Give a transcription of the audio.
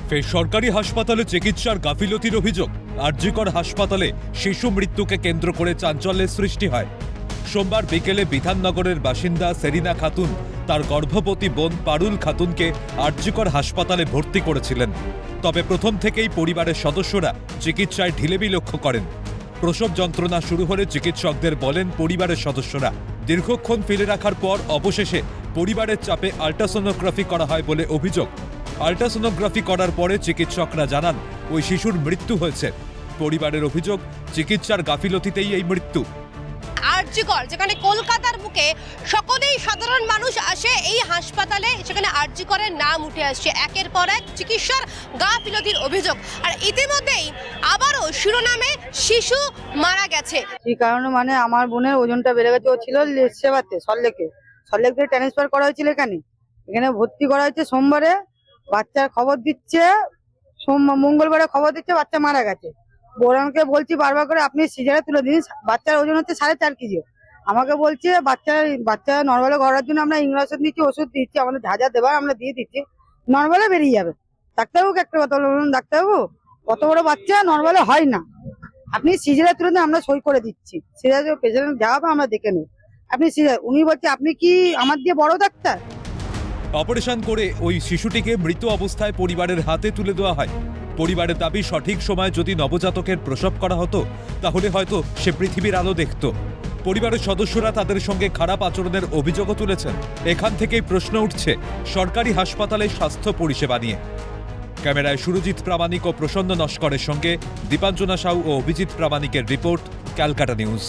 ফের সরকারি হাসপাতালে চিকিৎসার গাফিলতির অভিযোগ। আরজিকর হাসপাতালে শিশু মৃত্যুকে কেন্দ্র করে চাঞ্চল্যের সৃষ্টি হয়। সোমবার বিকেলে বিধাননগরের বাসিন্দা সেরিনা খাতুন তার গর্ভবতী বোন পারুল খাতুনকে আরজিকর হাসপাতালে ভর্তি করেছিলেন। তবে প্রথম থেকেই পরিবারের সদস্যরা চিকিৎসায় ঢিলেমি লক্ষ্য করেন। প্রসব যন্ত্রণা শুরু হলে চিকিৎসকদের বলেন পরিবারের সদস্যরা। দীর্ঘক্ষণ ফেলে রাখার পর অবশেষে পরিবারের চাপে আল্ট্রাসোনোগ্রাফি করা হয় বলে অভিযোগ। আল্ট্রাসোনোগ্রাফি করার পরে চিকিৎসকরা জানান ওই শিশুর মৃত্যু হয়েছে। পরিবারের অভিযোগ, চিকিৎসার গাফিলতিতেই এই মৃত্যু। আরজিকর, যেখানে কলকাতার বুকে সকলেই সাধারণ মানুষ আসে এই হাসপাতালে, সেখানে আরজিকরের নাম উঠে আসছে একের পর এক চিকিৎসার গাফিলতির অভিযোগ। আর ইতিমধ্যেই আবারও শিরোনামে শিশু মারা গেছে। এই কারণে আমার বোনের ওজনটা বেড়ে গেছে। ও ছিল সেবাতে সল্লেক থেকে ট্রান্সফার করা হয়েছিল এখানে ভর্তি করা হয়েছে। সোমবারে বাচ্চার খবর দিচ্ছে, মঙ্গলবারে খবর দিচ্ছে বাচ্চা মারা গেছে। বোরানকে বলছি বারবার করে আপনি সিজারে তুলে দিন, বাচ্চার ওজন হচ্ছে 4.5 কেজি। আমাকে বলছে বাচ্চা নর্মালে করার জন্য আমরা ইংরেজি দিচ্ছি, ওষুধ দিচ্ছি, আমাদের যা যা দেবার আমরা দিয়ে দিচ্ছি, নর্মালে বেরিয়ে যাবে। ডাক্তারবাবুকে একটা কথা বলুন, ডাক্তারবাবু কত বড় বাচ্চা নর্মালে হয় না, আপনি সিজারে তুলে দিন, আমরা সই করে দিচ্ছি, সিজারে পেশেন্ট যা হবে আমরা দেখে নেব, আপনি সিজার। উনি বলছে আপনি কি আমার দিয়ে বড় ডাক্তার? অপারেশন করে ওই শিশুটিকে মৃত অবস্থায় পরিবারের হাতে তুলে দেওয়া হয়। পরিবারের দাবি, সঠিক সময় যদি নবজাতকের প্রসব করা হতো তাহলে হয়তো সে পৃথিবীর আলো দেখত। পরিবারের সদস্যরা তাদের সঙ্গে খারাপ আচরণের অভিযোগও তুলেছেন। এখান থেকেই প্রশ্ন উঠছে সরকারি হাসপাতালে স্বাস্থ্য পরিষেবা নিয়ে। ক্যামেরায় সুরজিৎ প্রামাণিক ও প্রসন্ন নস্করের সঙ্গে দীপাঞ্জনা সাউ ও অভিজিৎ প্রামাণিকের রিপোর্ট, ক্যালকাটা নিউজ।